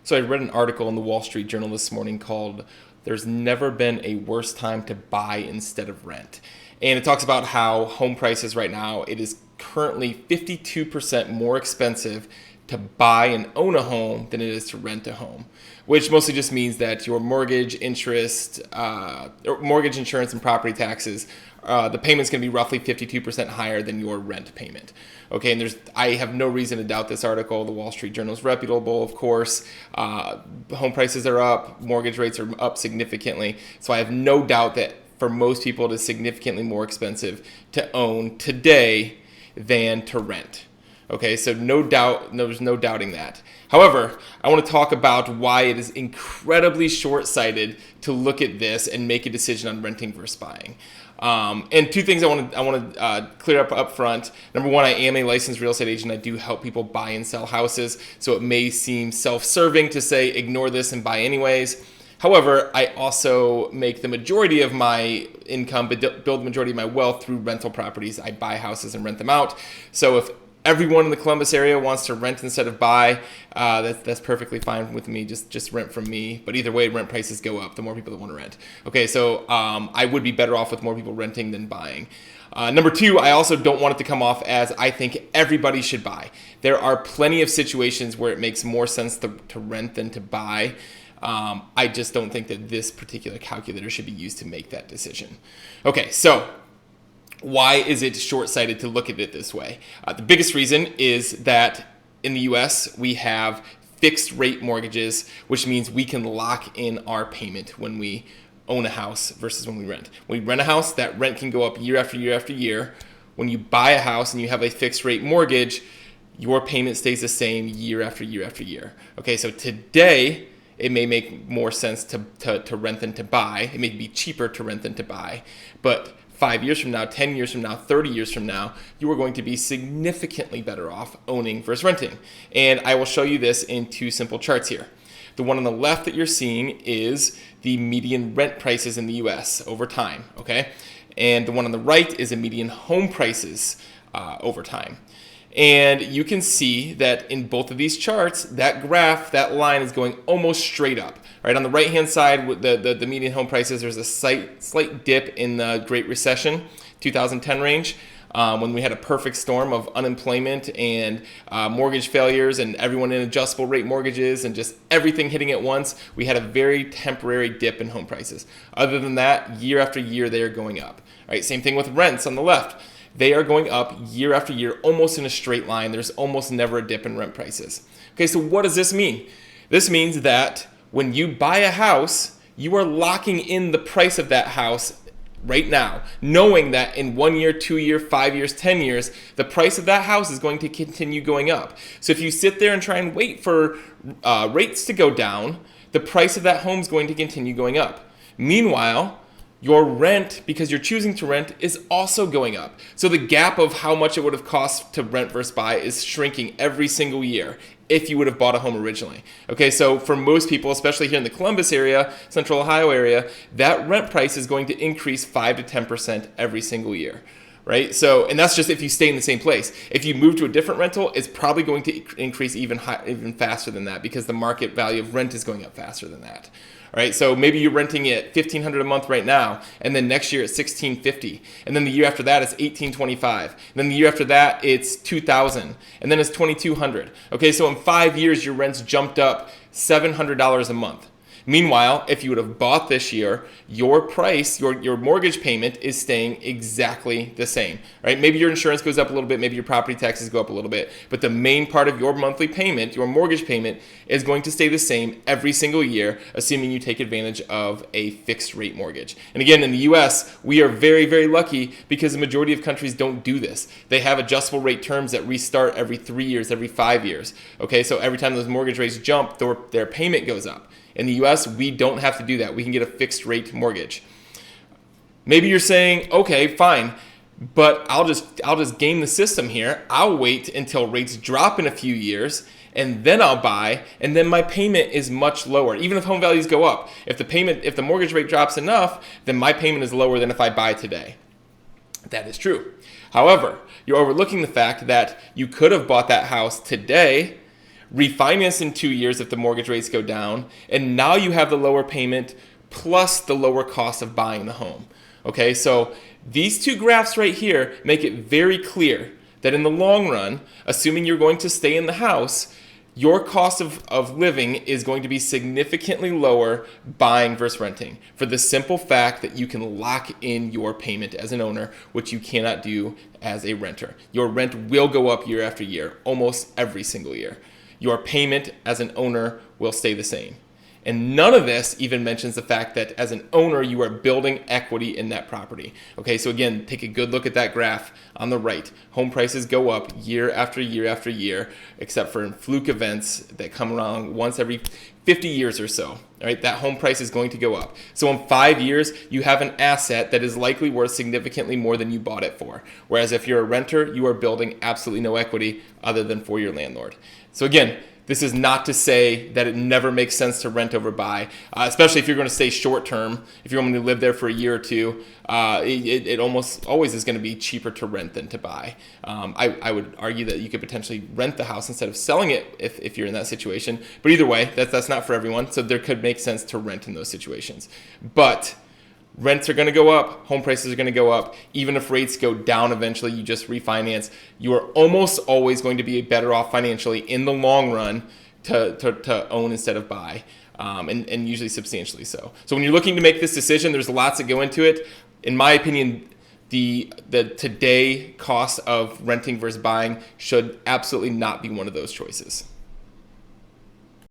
So I read an article in the Wallstreet Journal this morning called "There's Never Been a Worse Time to Buy Instead of Rent." And it talks about how home prices right now, it is currently 52% more expensive to buy and own a home than it is to rent a home, which mostly just means that your mortgage interest, or mortgage insurance and property taxes, the payment's going to be roughly 52% higher than your rent payment. Okay, and I have no reason to doubt this article. The Wall Street Journal is reputable, of course. Home prices are up, mortgage rates are up significantly. So I have no doubt that for most people it is significantly more expensive to own today than to rent. Okay, so no doubt, there's no doubting that. However, I want to talk about why it is incredibly short-sighted to look at this and make a decision on renting versus buying. And two things I want to clear up front. Number one, I am a licensed real estate agent. I do help people buy and sell houses, so it may seem self-serving to say ignore this and buy anyways. However, I also make the majority of my income, build the majority of my wealth through rental properties. I buy houses and rent them out. So if everyone in the Columbus area wants to rent instead of buy, that's perfectly fine with me. Just rent from me. But either way, rent prices go up the more people that want to rent. Okay, so I would be better off with more people renting than buying. Number two, I also don't want it to come off as I think everybody should buy. There are plenty of situations where it makes more sense to rent than to buy. I just don't think that this particular calculator should be used to make that decision. Okay, so why is it short-sighted to look at it this way? The biggest reason is that in the U.S. we have fixed rate mortgages, which means we can lock in our payment when we own a house versus when we rent. When we rent a house, that rent can go up year after year after year. When you buy a house and you have a fixed rate mortgage, your payment stays the same year after year after year. Okay, so today it may make more sense to rent than to buy. It may be cheaper to rent than to buy, but 5 years from now, 10 years from now, 30 years from now, you are going to be significantly better off owning versus renting. And I will show you this in two simple charts here. The one on the left that you're seeing is the median rent prices in the US over time, okay? And the one on the right is the median home prices over time. And you can see that in both of these charts, that graph, that line is going almost straight up. Right, on the right-hand side, with the median home prices, there's a slight dip in the Great Recession, 2010 range, when we had a perfect storm of unemployment and mortgage failures and everyone in adjustable rate mortgages and just everything hitting at once. We had a very temporary dip in home prices. Other than that, year after year, they are going up. Right, same thing with rents on the left. They are going up year after year, almost in a straight line. There's almost never a dip in rent prices. Okay, so what does this mean? This means that when you buy a house, you are locking in the price of that house right now, knowing that in 1 year, 2 years, 5 years, 10 years, the price of that house is going to continue going up. So if you sit there and try and wait for rates to go down, the price of that home is going to continue going up. Meanwhile, your rent, because you're choosing to rent, is also going up. So the gap of how much it would have cost to rent versus buy is shrinking every single year if you would have bought a home originally. Okay, so for most people, especially here in the Columbus area, Central Ohio area, that rent price is going to increase 5 to 10% every single year. Right? So, and that's just if you stay in the same place. If you move to a different rental, it's probably going to increase even faster than that because the market value of rent is going up faster than that. All right, so maybe you're renting at $1,500 a month right now, and then next year it's $1,650, and then the year after that it's $1,825, and then the year after that it's $2,000, and then it's $2,200. Okay, so in 5 years your rent's jumped up $700 a month. Meanwhile, if you would have bought this year, your price, your mortgage payment is staying exactly the same, right? Maybe your insurance goes up a little bit, maybe your property taxes go up a little bit, but the main part of your monthly payment, your mortgage payment, is going to stay the same every single year, assuming you take advantage of a fixed rate mortgage. And again, in the US, we are very, very lucky because the majority of countries don't do this. They have adjustable rate terms that restart every 3 years, every 5 years. Okay, so every time those mortgage rates jump, their payment goes up. In the US, we don't have to do that. We can get a fixed rate mortgage. Maybe you're saying, okay, fine, but I'll just game the system here. I'll wait until rates drop in a few years, and then I'll buy, and then my payment is much lower. Even if home values go up, if the mortgage rate drops enough, then my payment is lower than if I buy today. That is true. However, you're overlooking the fact that you could have bought that house today, refinance in 2 years if the mortgage rates go down, and now you have the lower payment plus the lower cost of buying the home. Okay, so these two graphs right here make it very clear that in the long run, assuming you're going to stay in the house, your cost of living is going to be significantly lower buying versus renting, for the simple fact that you can lock in your payment as an owner, which you cannot do as a renter. Your rent will go up year after year, almost every single year. Your payment as an owner will stay the same. And none of this even mentions the fact that as an owner, you are building equity in that property. Okay, so again, take a good look at that graph on the right. Home prices go up year after year after year, except for in fluke events that come around once every 50 years or so. All right, that home price is going to go up. So in 5 years, you have an asset that is likely worth significantly more than you bought it for. Whereas if you're a renter, you are building absolutely no equity other than for your landlord. So again, this is not to say that it never makes sense to rent over buy, especially if you're going to stay short term. If you're going to live there for a year or two, it almost always is going to be cheaper to rent than to buy. I would argue that you could potentially rent the house instead of selling it if you're in that situation. But either way, that's not for everyone. So there could make sense to rent in those situations. But rents are going to go up, home prices are going to go up. Even if rates go down eventually, you just refinance. You are almost always going to be better off financially in the long run to own instead of buy, and usually substantially so. So when you're looking to make this decision, there's lots that go into it. In my opinion, the today cost of renting versus buying should absolutely not be one of those choices.